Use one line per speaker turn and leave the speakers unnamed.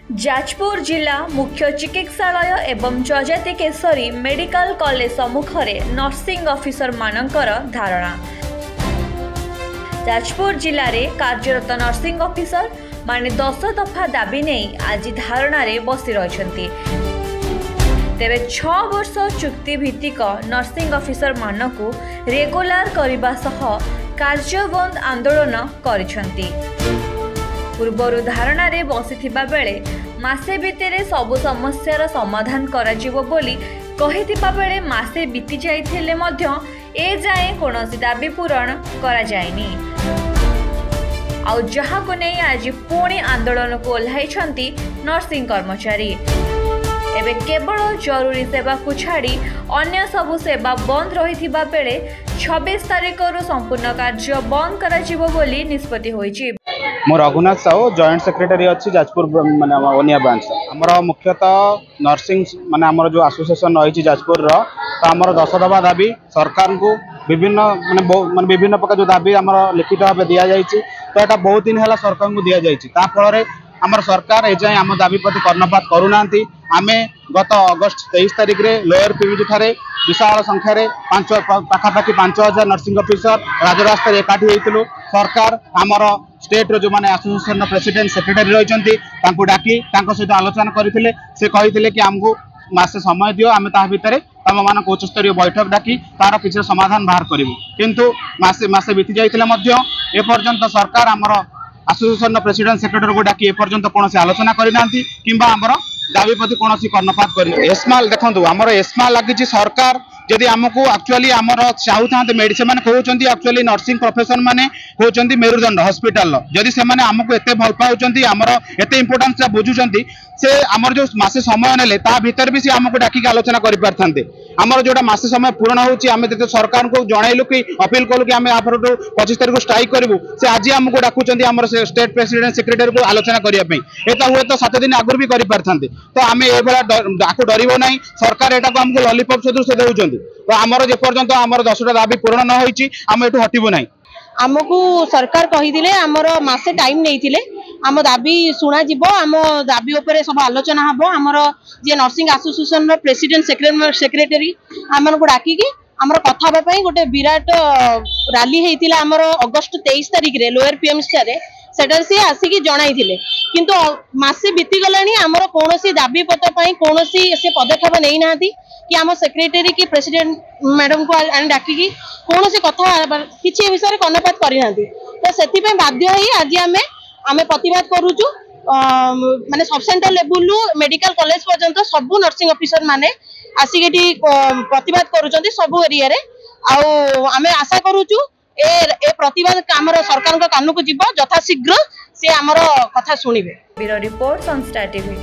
जाजपुर जिला मुख्य चिकित्सालय एवं जजाति केशरी मेडिकल कॉलेज सम्मुख में नर्सिंग ऑफिसर मानकर धारणा। जाजपुर जिले में कार्यरत नर्सिंग ऑफिसर माने 10 दफा दाबी नहीं आज धारणा रे बसी रही। तेरे 6 वर्ष चुक्ति भित्तिक नर्सिंग ऑफिसर मानकु रेगुलर करने सह कार्यबंद आंदोलन करिसेंती। पूर्वर धारणा रे बसिथिबा बेले मासे भिତରେ सबु समस्यार समाधान कराजिवो बोली कहिथिबा बेले मासे बीती जाइथिले मध्य ए जाए कोनोसी दाबी पूरण करा जायनी। आउ जहा को नै आज पुणी आंदोलन को ओल्हाइछंती नर्सिंग कर्मचारी। एबे केवल जरूरी सेवा को छाड़ी अन्य सबु सेवा बंद रहिथिबा बेले 26 तारिख रु संपूर्ण कार्य बंद कराजिवो बोली निष्पत्ति होईछि।
मो रघुनाथ साहू जॉइंट सेक्रेटरी अच्छी जाजपुर माने ओनिया ब्रांच आमर मुख्यतः नर्सिंग माने आमर जो एसोसिएशन रही जाजपुर रो तो आमर 10 दफा दाबी सरकार को विभिन्न माने विभिन्न प्रकार जो दाबी आमर लिखित भाव दि जाइए तो यहाँ बहुत दिन है सरकार को दि जाइए फल आमर सरकार एजाए आम दाबी प्रति कर्णपात करूना। आमे गत अगस्त 23 तारिख रे लोअर पीवीजी ठारे विशाल संख्यार पाखापाखि 5000 नर्सिंग ऑफिसर राजरास्ता एकाठी होइतिलु। सरकार आमर स्टेट रो जो माने एसोसिएशन प्रेसिडेंट सेक्रेटरी रही डाकी सहित आलोचना करते से कही कि आमको मासे समय दियो आम ता भितर तम मान उच्च स्तरीय बैठक डाकी तार किसी समाधान बाहर करूँ किंतु मासे बीती जाइए एपर्यंत सरकार आमर एसोसिएशन प्रेसिडेंट सेक्रेटरी को डाकी एपर्यंत कौन आलोचना करना कि आमर दाबी प्रति कौन कर्णपात कर एस्माल देखो आमर एस्माल लगी सरकार जदि आमको एक्चुअली आमर चाहूता मेडिसिन कहते एक्चुअली नर्सिंग प्रोफेशन माने कहते मेरुदंड हॉस्पिटल जदि से आमको एत भल पाँच आमर एत इंपोर्टान्स बुझुं से आमर जो मासे समय ने भीतर भी सी आमको डाकिक आलोचना कर पारे आमर जो मासे समय पूर्ण होते सरकार को जनइलु कि अपील कलु कि आम आप 25 तारिख स्ट्राइक करूँ से आज आमको डाकुंट आम स्टेट प्रेसिडेंट सेक्रेटरी को आलोचना करने हुए तो 7 दिन आगुरी भी करें तो आम ये डर ना सरकार यहाँ को आमको लॉलीपॉप सदृश दे तो आमर जेपर्यंत आमर 10टा दाबी पूर्ण न होइछि आम एठु हटिबो नै।
आमको सरकार कहिदिले आमर मासे टाइम नैथिले आम दाबी सुना जिवो आम दाबी उपरे सब आलोचना हबो आमर जे नर्सिंग एसोसिएशन रो प्रेसिडेंट सेक्रेटरी आमन को डाकी कि आमर कथा बा पई गोटे विराट रैली हेतिला आमर अगस्त 23 तारिख रे लोअर पीएमसी रे सेटर से आसिकी जणाइथिले किंतु मासे बीती गलानी आमर कोनोसी दाबी पत्र पई कोनोसी से पदक्षेप नै नाहती कि आम सेक्रेटरी की प्रेसिडेंट मैडम को डाकिकी कौन सी कथा किसी विषय कर्णपात करना तो से बाध्य आज आम प्रतिवाद करुचु माने sub centre level medical college पर्यंत सबू नर्सिंग ऑफिसर माने आसिक प्रतिवाद करुचंती सबू एरिया रे आम आशा करुचु ए प्रतिवाद आमर सरकार कान को जीव यथाशीघ्र से आमर कथा शुणिबे।
Bureau report Sunstar TV.